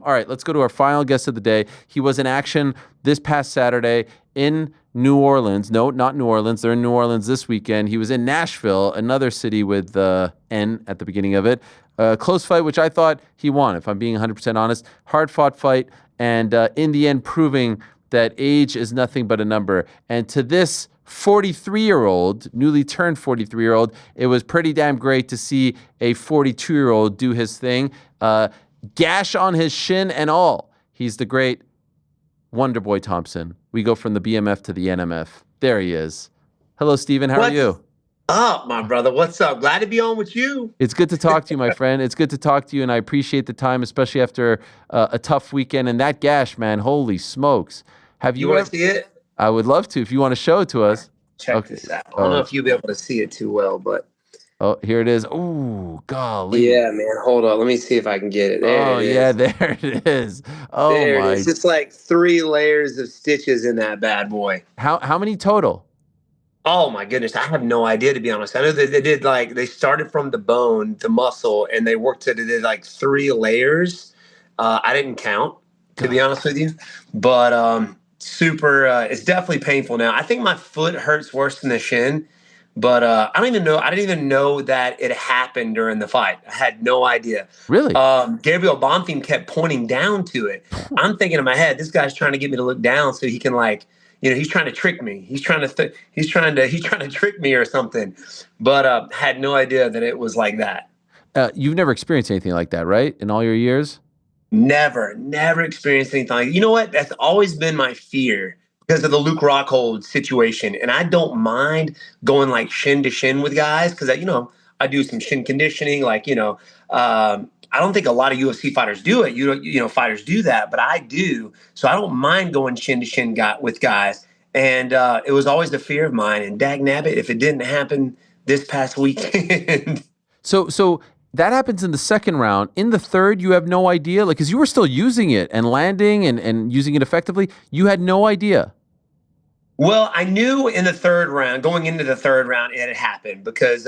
All right, let's go to our final guest of the day. He was in action this past Saturday in New Orleans. No, not New Orleans. They're in New Orleans this weekend. He was in Nashville, another city with N at the beginning of it. Close fight, which I thought he won, if I'm being 100% honest. Hard-fought fight, and in the end proving that age is nothing but a number. And to this 43-year-old, newly turned 43-year-old, it was pretty damn great to see a 42-year-old do his thing. Gash on his shin and all. He's the great Wonder Boy Thompson. We go from the BMF to the NMF. There he is. Hello, Steven. How are you? What's up, my brother? What's up? Glad to be on with you. It's good to talk to you, my friend. It's good to talk to you, and I appreciate the time, especially after a tough weekend. And that gash, man, holy smokes. Have you want ever to see it? I would love to if you want to show it to us. Check this out. I don't know if you'll be able to see it too well, but... Oh, here it is. Ooh, golly. Yeah, man. Hold on. Let me see if I can get it. There it is. Yeah, there it is. Oh, there my. It's just like 3 layers of stitches in that bad boy. How many total? Oh, my goodness. I have no idea, to be honest. I know that they did they started from the bone, the muscle, and they worked it. They did like 3 layers. I didn't count, to be honest with you. But super, it's definitely painful now. I think my foot hurts worse than the shin. But I don't even know. I didn't even know that it happened during the fight. I had no idea. Really? Gabriel Bonfim kept pointing down to it. I'm thinking in my head, this guy's trying to get me to look down so he can he's trying to trick me. He's trying to trick me or something. But had no idea that it was like that. You've never experienced anything like that, right? In all your years? Never experienced anything. You know what? That's always been my fear. Because of the Luke Rockhold situation. And I don't mind going like shin to shin with guys because, I do some shin conditioning. I don't think a lot of UFC fighters do it. Fighters do that, but I do. So I don't mind going shin to shin with guys. And it was always the fear of mine. And dag nabbit, if it didn't happen this past weekend. So that happens in the second round. In the third, you have no idea? Because you were still using it and landing and using it effectively. You had no idea. Well, I knew in the third round, going into the third round, it had happened because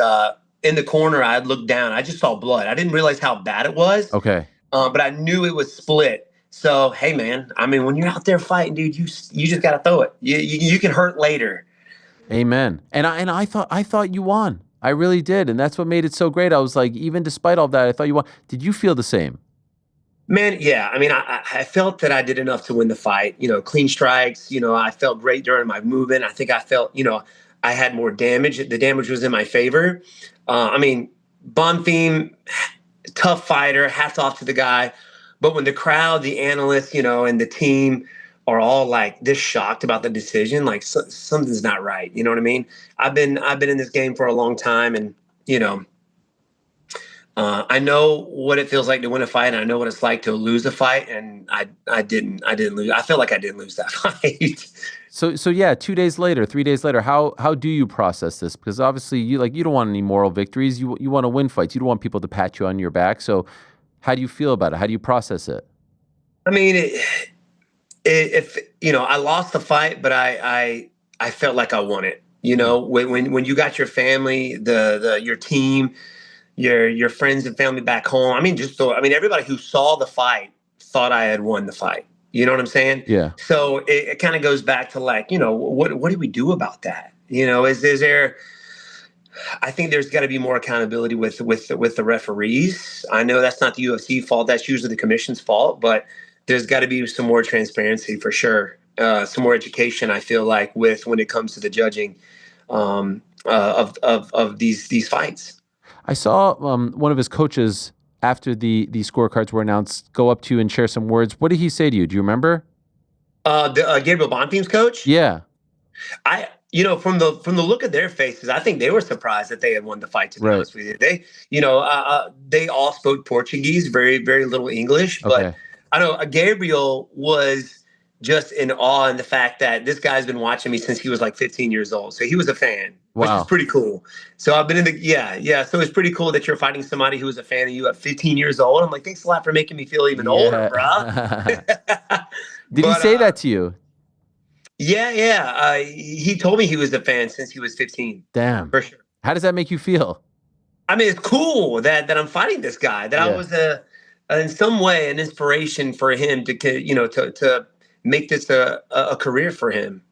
in the corner, I had looked down. I just saw blood. I didn't realize how bad it was. Okay. But I knew it was split. So, hey, man, when you're out there fighting, dude, you just got to throw it. You can hurt later. Amen. And I thought you won. I really did. And that's what made it so great. I was like, even despite all that, I thought you won. Did you feel the same? Man, yeah. I felt that I did enough to win the fight. Clean strikes. I felt great during my movement. I think I felt, I had more damage. The damage was in my favor. Bonfim, tough fighter. Hats off to the guy. But when the crowd, the analysts, and the team are all like this shocked about the decision, like something's not right. You know what I mean? I've been in this game for a long time, and I know what it feels like to win a fight, and I know what it's like to lose a fight, and I didn't lose. I feel like I didn't lose that fight. So yeah, 2 days later, 3 days later, how do you process this? Because obviously you don't want any moral victories. You want to win fights. You don't want people to pat you on your back. So how do you feel about it? How do you process it? I lost the fight, but I felt like I won it. When you got your family, your team, your friends and family back home. Everybody who saw the fight thought I had won the fight. You know what I'm saying? Yeah. So it kind of goes back to what do we do about that? Is there? I think there's got to be more accountability with the referees. I know that's not the UFC fault. That's usually the commission's fault, but there's got to be some more transparency for sure. Some more education. I feel like when it comes to the judging of these fights. I saw one of his coaches after the scorecards were announced go up to you and share some words. What did he say to you? Do you remember? Gabriel Bonfim's coach? Yeah. From the look of their faces, I think they were surprised that they had won the fight, to be honest with you. They all spoke Portuguese, very, very little English. But I know Gabriel was just in awe in the fact that this guy's been watching me since he was like 15 years old. So he was a fan, which is pretty cool. So I've been so it's pretty cool that you're fighting somebody who was a fan of you at 15 years old. I'm like, thanks a lot for making me feel even older, bro. Did he say that to you? Yeah. He told me he was a fan since he was 15. Damn. For sure. How does that make you feel? It's cool that I'm fighting this guy, that I was in some way, an inspiration for him to make this a career for him.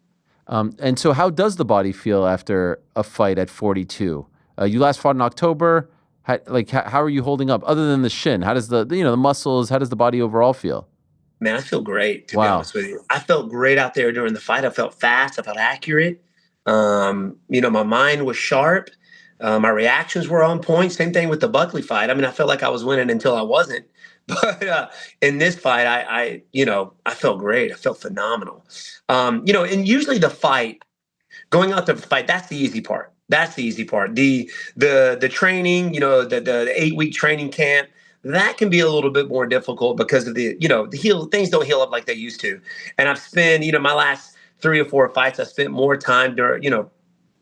And so how does the body feel after a fight at 42? You last fought in October. How are you holding up other than the shin? How does the muscles, how does the body overall feel? Man, I feel great, to be Wow. honest with you. I felt great out there during the fight. I felt fast. I felt accurate. My mind was sharp. My reactions were on point. Same thing with the Buckley fight. I mean, I felt like I was winning until I wasn't. But in this fight, I felt great. I felt phenomenal. And usually going out to fight, that's the easy part. That's the easy part. The training, the 8-week training camp, that can be a little bit more difficult because of the things don't heal up like they used to. And I've spent, my last 3 or 4 fights, I spent more time during,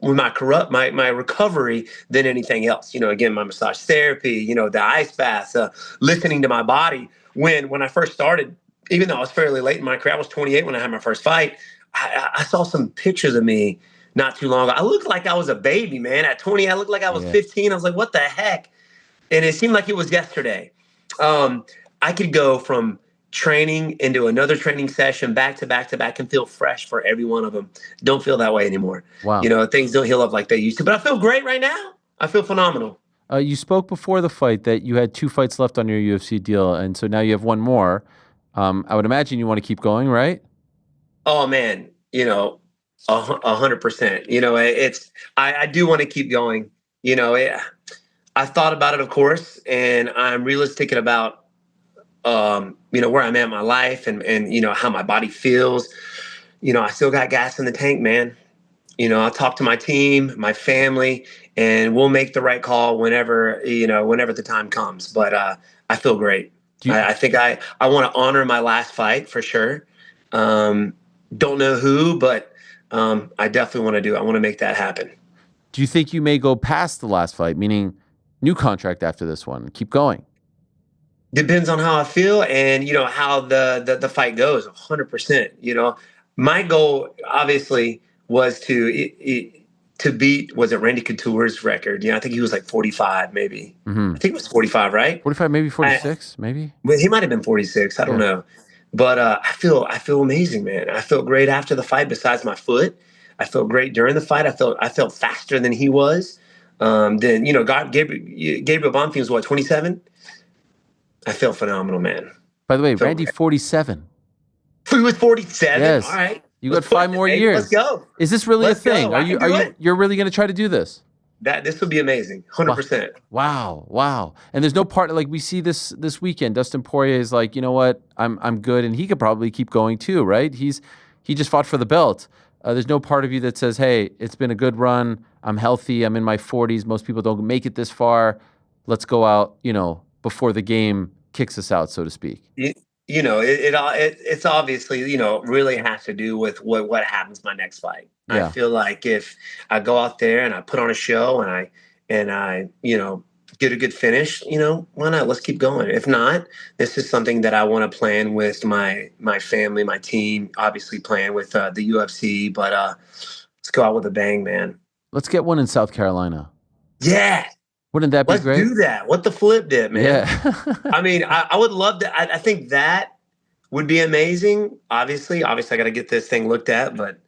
with my recovery than anything else. Again, my massage therapy, the ice baths, listening to my body. When I first started, even though I was fairly late in my career, I was 28 when I had my first fight. I saw some pictures of me not too long ago. I looked like I was a baby, man. At 20, I looked like I was 15. I was like, what the heck? And it seemed like it was yesterday. I could go from training into another training session back to back to back and feel fresh for every one of them. Don't feel that way anymore. Wow. Things don't heal up like they used to, but I feel great right now. I feel phenomenal. You spoke before the fight that you had 2 fights left on your UFC deal, and so now you have 1 more. I would imagine you want to keep going, right? Oh man, 100%. I do want to keep going. I've thought about it, of course, and I'm realistic about where I'm at in my life and how my body feels. I still got gas in the tank, man. I'll talk to my team, my family, and we'll make the right call whenever the time comes. But I feel great. I think I want to honor my last fight for sure. Don't know who, but I definitely want to do it. I want to make that happen. Do you think you may go past the last fight, meaning new contract after this one? Keep going. Depends on how I feel and how the fight goes. 100%. My goal obviously was to beat, was it Randy Couture's record? I think he was like 45, maybe. Mm-hmm. I think it was 45, right? 45, maybe 46, maybe. Well, he might have been 46. I don't know. But I feel amazing, man. I felt great after the fight. Besides my foot, I felt great during the fight. I felt faster than he was. Gabriel Bonfim was what, 27? I feel phenomenal, man. By the way, Randy, 47. He was 47. Yes. All right. You got 5 more years. Let's go. Is this really a thing? Go. You're really going to try to do this? This would be amazing. 100%. Wow. And there's no part, like we see this weekend. Dustin Poirier is like, you know what? I'm good, and he could probably keep going too, right? He just fought for the belt. There's no part of you that says, hey, it's been a good run. I'm healthy. I'm in my 40s. Most people don't make it this far. Let's go out, before the game kicks us out, so to speak. It's obviously, really has to do with what happens my next fight. Yeah. I feel like if I go out there and I put on a show and I get a good finish, why not? Let's keep going. If not, this is something that I want to plan with my family, my team, obviously plan with the UFC, but let's go out with a bang, man. Let's get one in South Carolina. Yeah. Wouldn't that be great? Let's do that. What the flip did, man. Yeah. I mean, I would love to. I think that would be amazing. Obviously, I got to get this thing looked at, but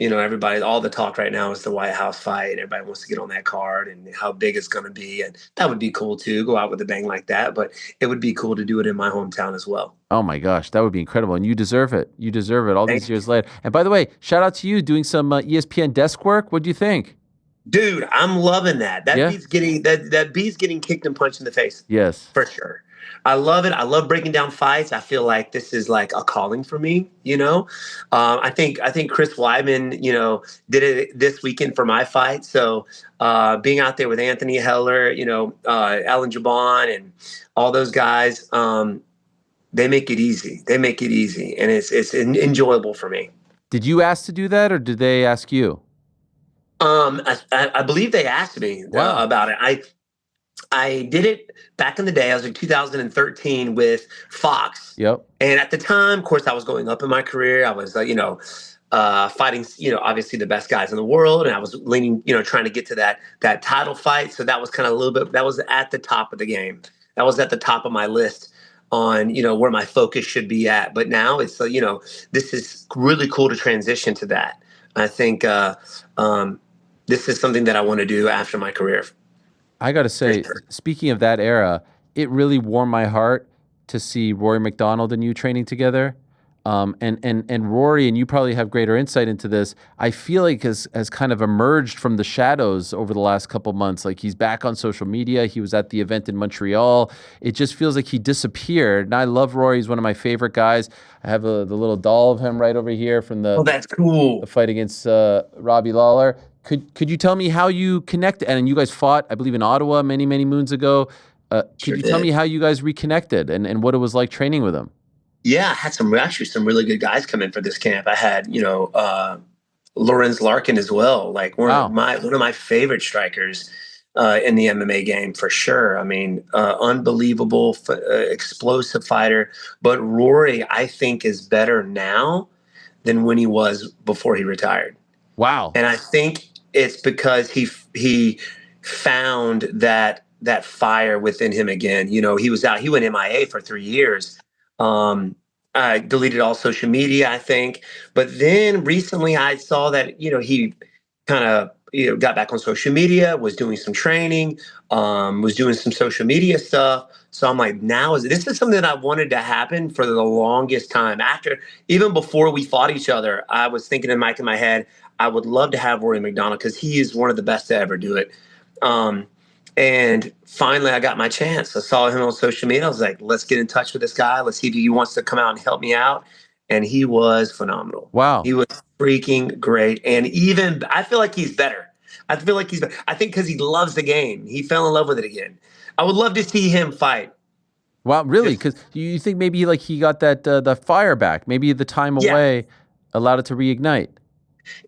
everybody, all the talk right now is the White House fight. Everybody wants to get on that card and how big it's going to be, and that would be cool too. Go out with a bang like that, but it would be cool to do it in my hometown as well. Oh my gosh, that would be incredible, and you deserve it. You deserve it. All these years later. And by the way, shout out to you doing some ESPN desk work. What do you think? Dude, I'm loving that. Beat's getting kicked and punched in the face. Yes. For sure. I love it. I love breaking down fights. I feel like this is like a calling for me, I think Chris Weidman, did it this weekend for my fight. So being out there with Anthony Heller, Alan Jabon and all those guys, they make it easy. And it's enjoyable for me. Did you ask to do that or did they ask you? I believe they asked me about it. I did it back in the day. I was in 2013 with Fox. Yep. And at the time, of course, I was going up in my career. I was, fighting, obviously the best guys in the world. And I was leaning, trying to get to that title fight. So that was kind of that was at the top of the game That was at the top of my list on, where my focus should be at. But now it's, this is really cool to transition to that. I think this is something that I want to do after my career. I got to say, speaking of that era, it really warmed my heart to see Rory McDonald and you training together. And Rory, and you probably have greater insight into this, I feel like has kind of emerged from the shadows over the last couple months. Like he's back on social media. He was at the event in Montreal. It just feels like he disappeared. And I love Rory. He's one of my favorite guys. I have the little doll of him right over here from Oh, that's cool. the fight against Robbie Lawler. Could you tell me how you connect? And you guys fought, I believe, in Ottawa many, many moons ago. Could you tell me how you guys reconnected and what it was like training with him? Yeah, I had some really good guys come in for this camp. I had, Lorenz Larkin as well, like one of my favorite strikers in the MMA game for sure. I mean, unbelievable, explosive fighter. But Rory, I think, is better now than when he was before he retired. Wow. And I think it's because he found that fire within him again. He went MIA for 3 years. I deleted all social media, I think. But then recently I saw that, he kind of, got back on social media, was doing some training, was doing some social media stuff. So I'm like, this is something that I wanted to happen for the longest time. Even before we fought each other, I was thinking in my head, I would love to have Rory McDonald because he is one of the best to ever do it. And finally, I got my chance. I saw him on social media. I was like, let's get in touch with this guy. Let's see if he wants to come out and help me out. And he was phenomenal. Wow. He was freaking great. And even, I feel like he's better. I think because he loves the game. He fell in love with it again. I would love to see him fight. Wow, really? Because you think maybe like he got the fire back. Maybe the time away allowed it to reignite.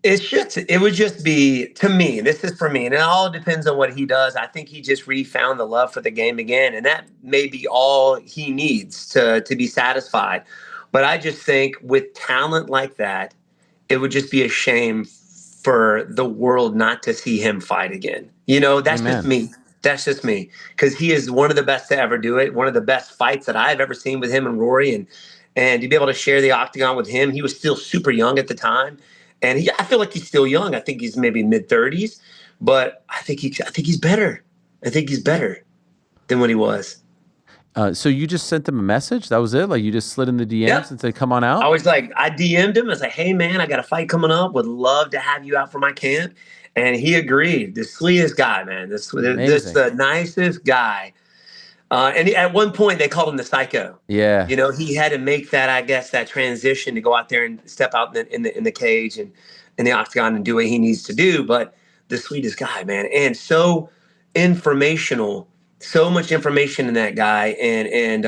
It would just be, to me, this is for me, and it all depends on what he does. I think he just refound the love for the game again, and that may be all he needs to be satisfied. But I just think with talent like that, it would just be a shame for the world not to see him fight again. That's Amen. just me. That's just me. Because he is one of the best to ever do it, one of the best fights that I've ever seen with him and Rory, and to be able to share the octagon with him. He was still super young at the time. And I feel like he's still young. I think he's maybe mid-30s, but I think he's better. I think he's better than what he was. So you just sent him a message? That was it? Like you just slid in the DMs and said, "Come on out"? I DM'd him. I was like, "Hey man, I got a fight coming up. Would love to have you out for my camp." And he agreed. The sweetest guy, man. This the nicest guy. And at one point they called him the psycho. Yeah. He had to make that transition to go out there and step out in the cage and in the octagon and do what he needs to do. But the sweetest guy, man, and so informational, so much information in that guy, and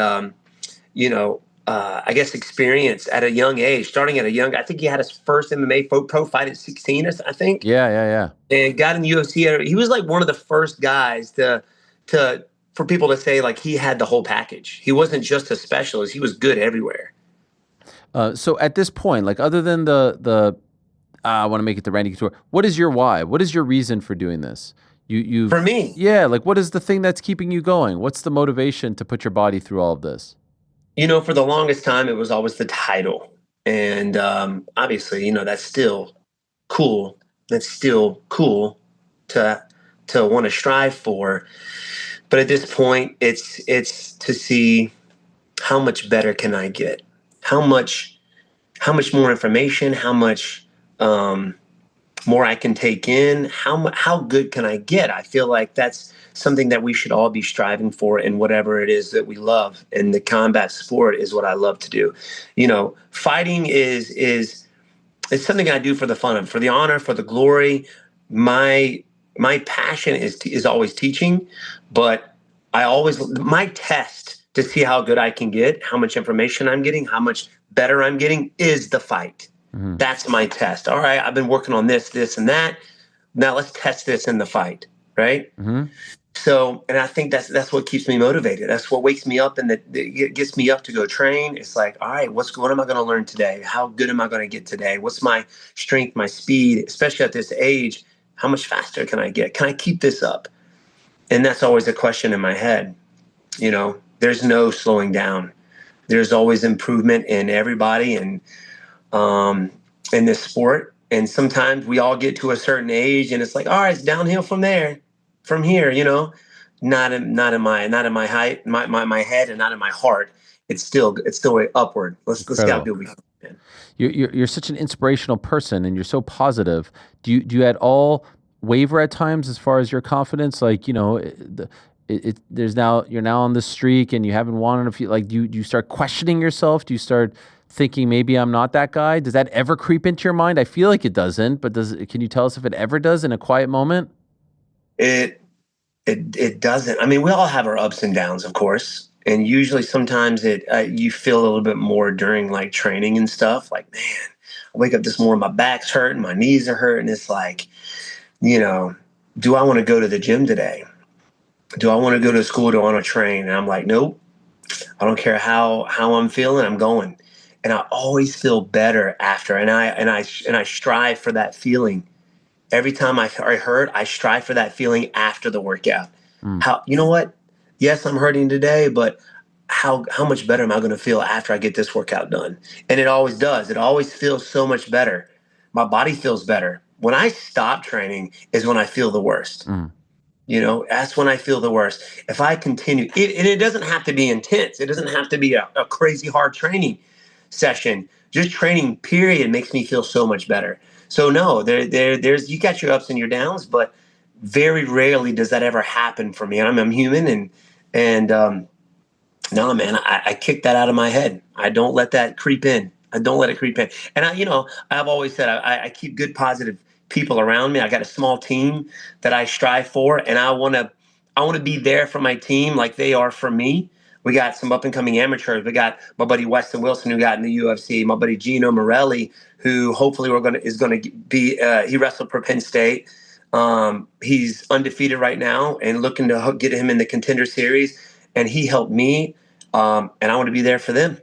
I guess experience at a young age, starting at a young. I think he had his first MMA pro fight at 16, I think. Yeah. And got in the UFC. He was like one of the first guys for people to say like he had the whole package. He wasn't just a specialist. He was good everywhere. So at this point, like other than I want to make it the Randy Couture, what is your why? What is your reason for doing this? You For me? Yeah, like what is the thing that's keeping you going? What's the motivation to put your body through all of this? For the longest time, it was always the title. And obviously, that's still cool. That's still cool to want to strive for. But at this point, it's to see how much better can I get? How much more information? How much more I can take in? How good can I get? I feel like that's something that we should all be striving for in whatever it is that we love. And the combat sport is what I love to do. Fighting is something I do for the fun of, for the honor, for the glory. My passion is always teaching, but my test to see how good I can get, how much information I'm getting, how much better I'm getting is the fight. Mm-hmm. That's my test. All right, I've been working on this, and that. Now let's test this in the fight, right? Mm-hmm. So, and I think that's what keeps me motivated. That's what wakes me up and that gets me up to go train. It's like, all right, what am I going to learn today? How good am I going to get today? What's my strength, my speed, especially at this age? How much faster can I get? Can I keep this up? And that's always a question in my head. There's no slowing down. There's always improvement in everybody and in this sport. And sometimes we all get to a certain age and it's like, all right, it's downhill from here, not in my height, my head and not in my heart. It's still upward. Let's gotta Incredible. do what we can, man. You're such an inspirational person, and you're so positive. Do you at all waver at times as far as your confidence? Like, you're now on this streak, and you haven't won in a few. Like, do you start questioning yourself? Do you start thinking maybe I'm not that guy? Does that ever creep into your mind? I feel like it doesn't, but can you tell us if it ever does in a quiet moment? It doesn't. I mean, we all have our ups and downs, of course, and usually sometimes you feel a little bit more during like training and stuff. Like, man, I wake up this morning, my back's hurting, my knees are hurting. It's like, do I want to go to the gym today? Do I want to go to school? Do I want to train? And I'm like, nope. I don't care how I'm feeling. I'm going, and I always feel better after. And I strive for that feeling. Every time I hurt, I strive for that feeling after the workout. You know what? Yes, I'm hurting today, but how much better am I going to feel after I get this workout done? And it always does. It always feels so much better. My body feels better. When I stop training is when I feel the worst. That's when I feel the worst. If I continue, and it doesn't have to be intense. It doesn't have to be a crazy hard training session. Just training, period, makes me feel so much better. So no, there's you got your ups and your downs, but very rarely does that ever happen for me. And I'm human, and no, man, I kick that out of my head. I don't let that creep in. I don't let it creep in. And I've always said I keep good, positive people around me. I got a small team that I strive for, and I want to be there for my team like they are for me. We got some up and coming amateurs. We got my buddy Weston Wilson, who got in the UFC. My buddy Gino Morelli, who hopefully is going to be. He wrestled for Penn State. He's undefeated right now, and looking to get him in the Contender Series. And he helped me, and I want to be there for them.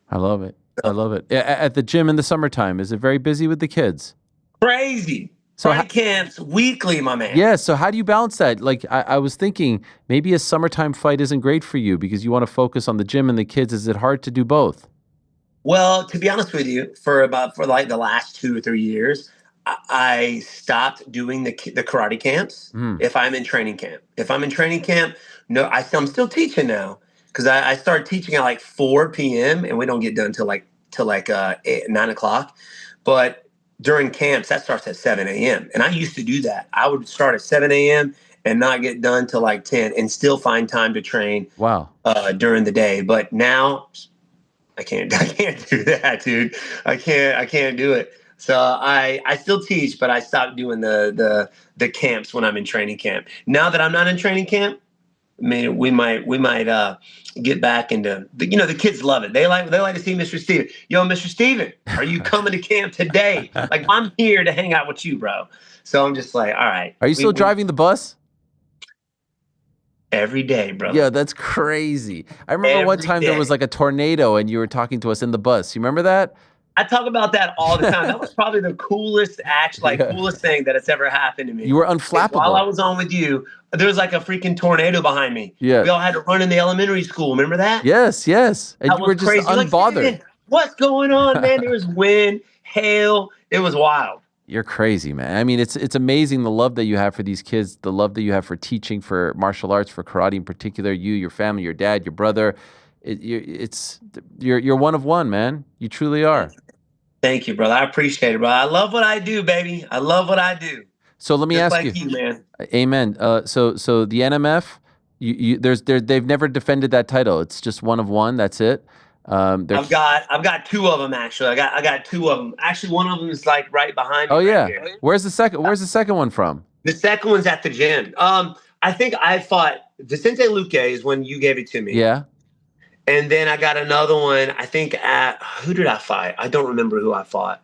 I love it. I love it. At the gym in the summertime, is it very busy with the kids? Crazy. Friday camps weekly, my man. Yeah. So how do you balance that? Like, I was thinking maybe a summertime fight isn't great for you because you want to focus on the gym and the kids. Is it hard to do both? Well, to be honest with you, for like the last 2 or 3 years, I stopped doing the karate camps. If I'm in training camp, no, I'm still teaching now because I started teaching at like 4 p.m. and we don't get done till like 9 o'clock. But during camps, that starts at 7 a.m. And I used to do that. I would start at 7 a.m. and not get done till like 10 and still find time to train. Wow. During the day. But now I can't do that, dude. I can't do it. So I still teach, but I stopped doing the camps when I'm in training camp. Now that I'm not in training camp, I mean, we might get back into the kids love it. They like to see Mr. Steven. Yo, Mr. Steven, are you coming to camp today? Like, I'm here to hang out with you, bro. So I'm just like, all right. Are you still driving the bus? Every day, brother. Yeah, that's crazy. I remember one time there was like a tornado and you were talking to us in the bus. You remember that? I talk about that all the time. That was probably the coolest coolest thing that has ever happened to me. You were unflappable. While I was on with you, there was like a freaking tornado behind me. Yeah. We all had to run in the elementary school. Remember that? Yes. And that you were just crazy. unbothered. Like, what's going on, man? There was wind, hail. It was wild. You're crazy, man. I mean, it's amazing the love that you have for these kids, the love that you have for teaching, for martial arts, for karate in particular. You, your family, your dad, your brother. You're one of one, man. You truly are. Thank you, brother. I appreciate it, bro. I love what I do, baby. I love what I do. So let me ask like you, man. Amen. So the NMF, they've never defended that title. It's just one of one. That's it. I've got 2 of them actually. I got 2 of them. Actually, one of them is like right behind me. Oh yeah. Right here. Where's the second one from? The second one's at the gym. I think I fought Vicente Luque is when you gave it to me. Yeah. And then I got another one. I think who did I fight? I don't remember who I fought.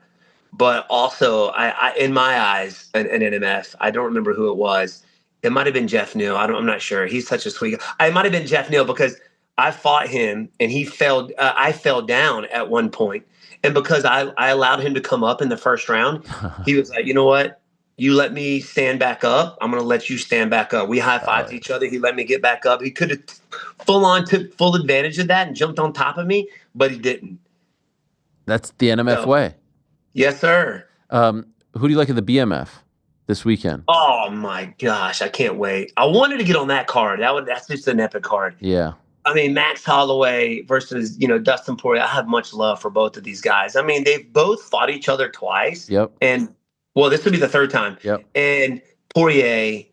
But also, I in my eyes, an NMF. I don't remember who it was. It might have been Jeff Neal. I'm not sure. He's such a sweet guy. It might have been Jeff Neal because I fought him and he fell. I fell down at one point, and because I allowed him to come up in the first round, he was like, you know what? You let me stand back up, I'm going to let you stand back up. We high-fived Oh, each other. He let me get back up. He could have took full advantage of that and jumped on top of me, but he didn't. that's the NMF So, way. yes, sir. Who do you like in the BMF this weekend? Oh, my gosh. I can't wait. I wanted to get on that card. That's just an epic card. Yeah. I mean, Max Holloway versus, Dustin Poirier. I have much love for both of these guys. I mean, they've both fought each other twice. Yep. And, well, this would be the third time. Yep. And Poirier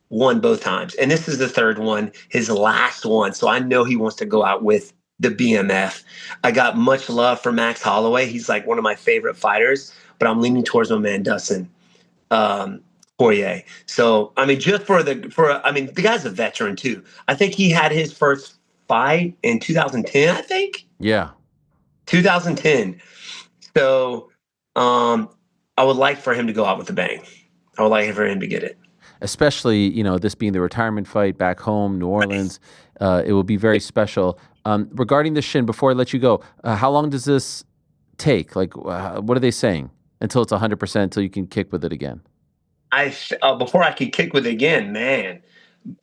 won both times. And this is the third one, his last one. So I know he wants to go out with the BMF. I got much love for Max Holloway. He's like one of my favorite fighters, but I'm leaning towards my man, Dustin Poirier. So, I mean, the guy's a veteran too. I think he had his first fight in 2010, I think. Yeah. 2010. So, I would like for him to go out with a bang. I would like for him to get it. Especially, this being the retirement fight back home, New Orleans. It will be very special. Regarding the shin, before I let you go, how long does this take? Like, what are they saying? Until it's 100%, until you can kick with it again? Before I could kick with it again, man,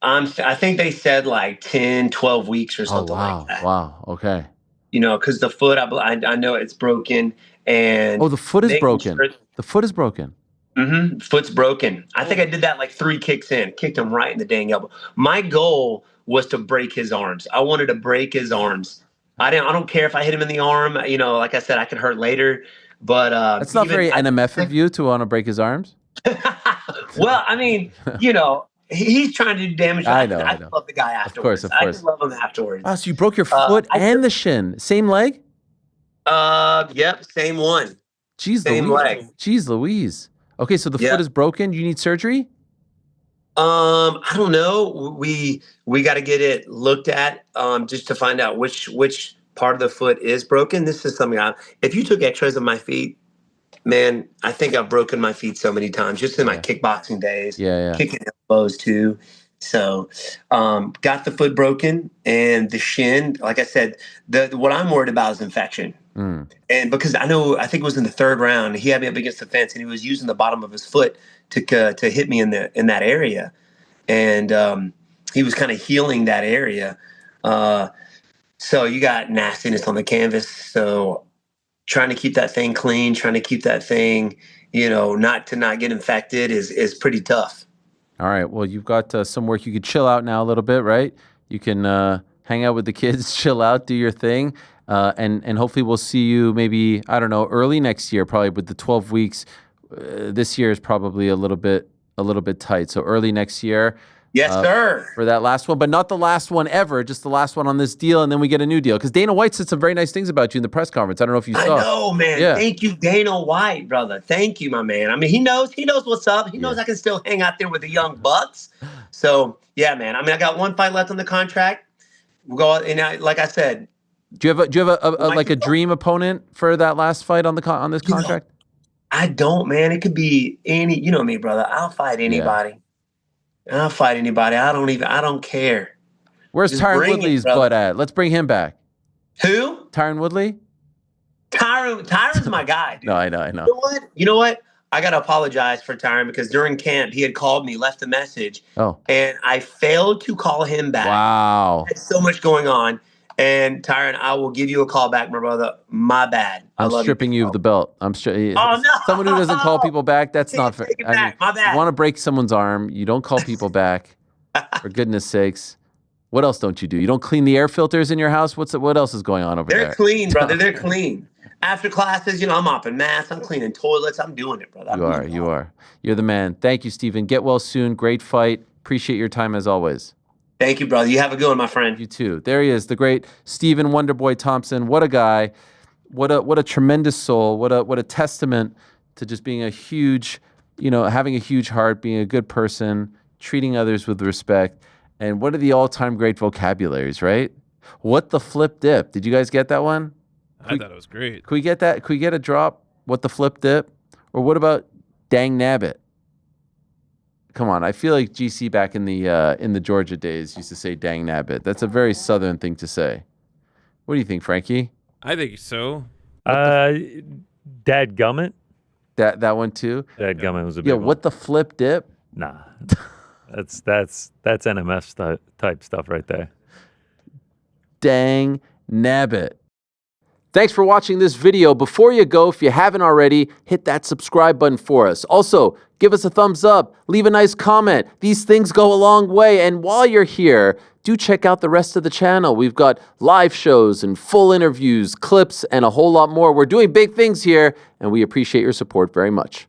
I think they said like 10, 12 weeks or something like that. Wow. Okay. Because the foot, I know it's broken. And the foot is broken. The foot is broken. Mm-hmm. Foot's broken. I think I did that like 3 kicks in. Kicked him right in the dang elbow. My goal was to break his arms. I wanted to break his arms. I don't care if I hit him in the arm. Like I said, I could hurt later. But that's not very NMF of you to want to break his arms. Well, I mean, he's trying to do damage. I love the guy afterwards. Of course. I love him afterwards. Oh, so you broke your foot and the shin. Same leg? Yep, same one. Same leg. Jeez Louise. Okay, so the foot is broken. You need surgery? I don't know. We got to get it looked at just to find out which part of the foot is broken. This is something if you took x-rays of my feet, man, I think I've broken my feet so many times just in my kickboxing days. Yeah. Kicking elbows too. So, got the foot broken and the shin. Like I said, what I'm worried about is infection. And because I think it was in the third round, he had me up against the fence and he was using the bottom of his foot to hit me in that area. And he was kind of healing that area. So you got nastiness on the canvas. So trying to keep that thing clean, trying to keep that thing, not get infected is pretty tough. All right. Well, you've got some work. You could chill out now a little bit, right? You can hang out with the kids, chill out, do your thing. And hopefully we'll see you maybe, I don't know, early next year, probably with the 12 weeks. This year is probably a little bit tight. So early next year. Yes, sir. For that last one, but not the last one ever, just the last one on this deal, and then we get a new deal. Because Dana White said some very nice things about you in the press conference. I don't know if you saw. I know, man. Yeah. Thank you, Dana White, brother. Thank you, my man. I mean, he knows what's up. He knows I can still hang out there with the young bucks. So, yeah, man. I mean, I got one fight left on the contract. We'll go out, and like I said. Do you have a dream opponent for that last fight on this contract? I don't, man. It could be any. You know me, brother. I'll fight anybody. Yeah. I'll fight anybody. I don't care. Where's Tyron Woodley's butt at? Let's bring him back. Who? Tyron Woodley? Tyron's my guy, dude. No, I know. You know what? I got to apologize for Tyron because during camp, he had called me, left a message. Oh. And I failed to call him back. Wow. There's so much going on. And Tyron, I will give you a call back, my brother. My bad. I'm stripping you of the belt. Oh, no. Someone who doesn't call people back, that's not fair. My bad. You want to break someone's arm, you don't call people back. For goodness sakes. What else don't you do? You don't clean the air filters in your house? What else is going on over there? They're clean, brother. They're clean. After classes, I'm mopping mats. I'm cleaning toilets. I'm doing it, brother. You are. You're the man. Thank you, Stephen. Get well soon. Great fight. Appreciate your time as always. Thank you, brother. You have a good one, my friend. You too. There he is, the great Stephen Wonderboy Thompson. What a guy. What a tremendous soul. What a testament to just being a huge, having a huge heart, being a good person, treating others with respect. And what are the all-time great vocabularies, right? What the flip dip? Did you guys get that one? I thought it was great. Could we get that? Could we get a drop? What the flip dip? Or what about dang nabbit? Come on, I feel like GC back in the Georgia days used to say dang nabbit. That's a very Southern thing to say. What do you think, Frankie? I think so. Dadgummit. That one too? That gummit was a big Yeah, one. what the flip dip? Nah. That's NMF type stuff right there. Dang nabbit. Thanks for watching this video. Before you go, if you haven't already, hit that subscribe button for us. Also, give us a thumbs up, leave a nice comment. These things go a long way. And while you're here, do check out the rest of the channel. We've got live shows and full interviews, clips, and a whole lot more. We're doing big things here, and we appreciate your support very much.